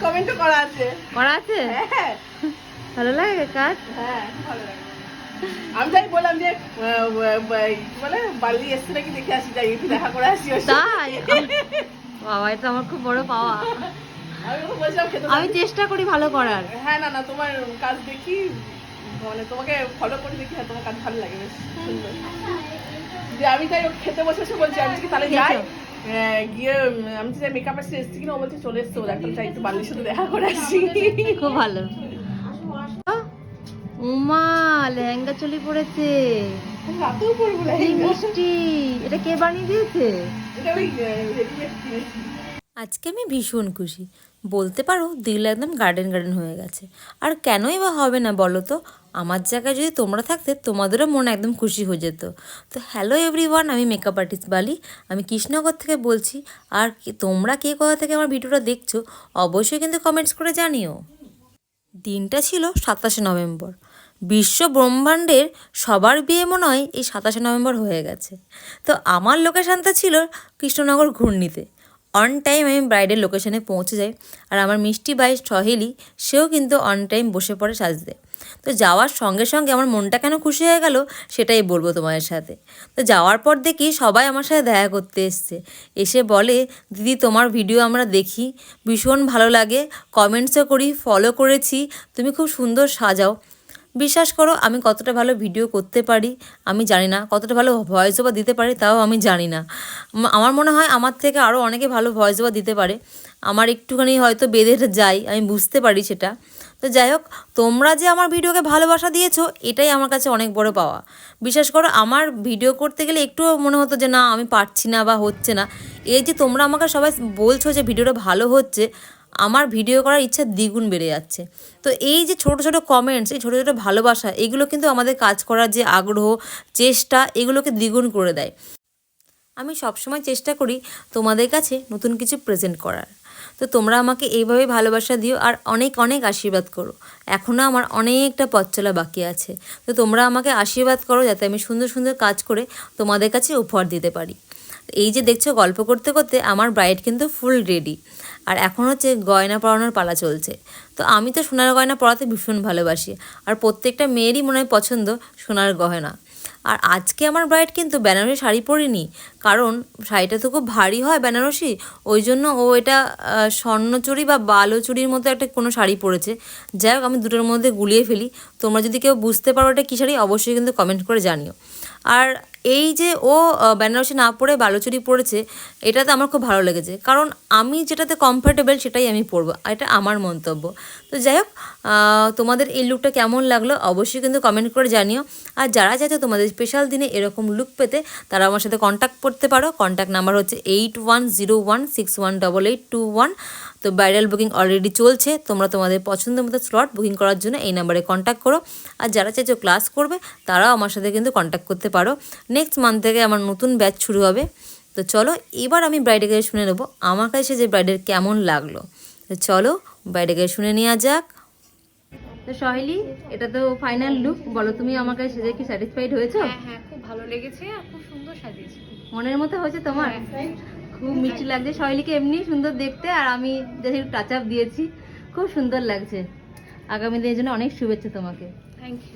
কমেন্টও করা আছে। হ্যাঁ ভালো লাগে কাজ। হ্যাঁ ভালো লাগে। আমি তাই বললাম যে বলে বালি এসছে নাকি দেখে আসি, যাই একটু দেখা করে আসি। তাই বাবা, এটা আমার খুব বড় পাওয়া। আমি চেষ্টা করি ভালো করার। হ্যাঁ না তোমার কাজ দেখি, মানে তোমাকে ফলো করে দেখি, হ্যাঁ তোমার কাজ ভালো লাগে, বেশ সুন্দর। যে আমি তাই খেতে বসে বলছি আমি কি তাহলে যাই গিয়ে, আমি তো যাই মেকআপ আর্টিস্ট এসছি কিনা, ও বলছে চলে এসছে, ও একটা চাই একটু বালির সাথে দেখা করে আসি। খুব ভালো। উমা লেহেঙ্গা চলি পড়েছে, রাতেও পরবো লেহেঙ্গা। মিষ্টি, এটা কে বানিয়ে দিয়েছে? এটা ওই রেডিমেড কিনেছি। আজকে আমি ভীষণ খুশি, বলতে পারো দিল একদম গার্ডেন গার্ডেন হয়ে গেছে। আর কেনই বা হবে না বলো তো, আমার জায়গায় যদি তোমরা থাকতে তোমাদেরও মন একদম খুশি হয়ে যেত। তো হ্যালো এভরিওয়ান, আমি মেকআপ আর্টিস্ট বালি, আমি কৃষ্ণনগর থেকে বলছি। আর তোমরা কে কোথা থেকে আমার ভিডিওটা দেখছো অবশ্যই কিন্তু কমেন্টস করে জানিও। দিনটা ছিল 27শে নভেম্বর। বিশ্ব ব্রহ্মাণ্ডের সবার বিয়ে মনে হয় এই 27শে নভেম্বর হয়ে গেছে। তো আমার লোকেশানটা ছিল কৃষ্ণনগর ঘূর্ণিতে। অন টাইম আমি ব্রাইডের লোকেশানে পৌঁছে যাই, আর আমার মিষ্টি বাই সহেলি সেও কিন্তু অন টাইম বসে পড়ে সাজতে। তো যাওয়ার সঙ্গে সঙ্গে আমার মনটা কেন খুশি হয়ে গেল সেটাই বলবো তোমাদের সাথে। তো যাওয়ার পর দেখি সবাই আমার সাথে দেখা করতে এসছে, এসে বলে দিদি তোমার ভিডিও আমরা দেখি, ভীষণ ভালো লাগে, কমেন্টসও করি, ফলো করেছি, তুমি খুব সুন্দর সাজাও। বিশ্বাস করো আমি কতটা ভালো ভিডিও করতে পারি আমি জানি না, কতটা ভালো ভয়েস ওভার দিতে পারি তাও আমি জানি না। আমার মনে হয় আমার থেকে আরও অনেকে ভালো ভয়েস ওভার দিতে পারে, আমার একটুখানি হয়তো বেঁধে যাই, আমি বুঝতে পারি সেটা। তো যাই হোক, তোমরা যে আমার ভিডিওকে ভালোবাসা দিয়েছো এটাই আমার কাছে অনেক বড় পাওয়া। বিশ্বাস করো আমার ভিডিও করতে গেলে একটুও মনে হতো যে না আমি পারছি না বা হচ্ছে না, এই যে তোমরা আমাকে সবাই বলছো যে ভিডিওটা ভালো হচ্ছে, আমার ভিডিও করার ইচ্ছা দ্বিগুণ বেড়ে যাচ্ছে। তো এই যে ছোট ছোট কমেন্টস, এই ছোটো ছোটো ভালোবাসা, এগুলো কিন্তু আমাদের কাজ করার যে আগ্রহ, চেষ্টা, এগুলোকে দ্বিগুণ করে দেয়। আমি সবসময় চেষ্টা করি তোমাদের কাছে নতুন কিছু প্রেজেন্ট করার। তো তোমরা আমাকে এইভাবেই ভালোবাসা দিও আর অনেক অনেক আশীর্বাদ করো। এখনও আমার অনেকটা পথ চলা বাকি আছে, তো তোমরা আমাকে আশীর্বাদ করো যাতে আমি সুন্দর সুন্দর কাজ করে তোমাদের কাছে উপহার দিতে পারি। এই যে দেখছো গল্প করতে করতে আমার ব্রাইড কিন্তু ফুল রেডি, আর এখন হচ্ছে গয়না পরানোর পালা চলছে। তো আমি তো সোনার গয়না পরাতে ভীষণ ভালোবাসি, আর প্রত্যেকটা মেয়েরই মনে হয় পছন্দ সোনার গয়না। আর আজকে আমার ব্রাইড কিন্তু বেনারসি শাড়ি পরেনি, কারণ শাড়িটা তো খুব ভারী হয় বেনারসি, ওই জন্য ও এটা স্বর্ণচুড়ি বা বালোচুড়ির মতো একটা কোনো শাড়ি পরেছে। যাই হোক আমি দুটোর মধ্যে গুলিয়ে ফেলি, তোমরা যদি কেউ বুঝতে পারো এটা কী শাড়ি অবশ্যই কিন্তু কমেন্ট করে জানিও। আর এই যে ও বেনারসি না পরে বালুচুরি পরেছে, এটাতে আমার খুব ভালো লেগেছে, কারণ আমি যেটাতে কমফর্টেবল সেটাই আমি পরবো, এটা আমার মন্তব্য। তো যাই হোক, তোমাদের এই লুকটা কেমন লাগলো অবশ্যই কিন্তু কমেন্ট করে জানিও। আর যারা চাইছো তোমাদের স্পেশাল দিনে এরকম লুক পেতে তারা আমার সাথে কন্ট্যাক্ট করতে পারো। কন্ট্যাক্ট নাম্বার হচ্ছে 8101618821। তো ব্রাইডাল বুকিং অলরেডি চলছে, তোমরা তোমাদের পছন্দ মতো স্লট বুকিং করার জন্য এই নাম্বারে কন্ট্যাক্ট করো। আর যারা চাইছো ক্লাস করবে তারাও আমার সাথে কিন্তু কন্ট্যাক্ট করতে পারো। নেক্সট মান্থ থেকে আমার নতুন ব্যাচ শুরু হবে। তো চলো এবার আমি ব্রাইডের কাছে শুনে নেবো আমার কাছে যে ব্রাইডের কেমন লাগলো। তো চলো ব্রাইডের কাছে শুনে নেওয়া যাক। তো সহেলি, এটা তো ফাইনাল লুক, বলো তুমি আমার কাছে সেজে কি স্যাটিসফাইড হয়েছো? হ্যাঁ খুব ভালো লেগেছে আর খুব সুন্দর সাজিয়েছো, মনের মতো হয়েছে তোমার? খুব মিষ্টি লাগছে সহেলিকে, এমনি সুন্দর দেখতে, আর আমি দেখি টাচ আপ দিয়েছি, খুব সুন্দর লাগছে। আগামী দিনের জন্য অনেক শুভেচ্ছা তোমাকে। Thank you.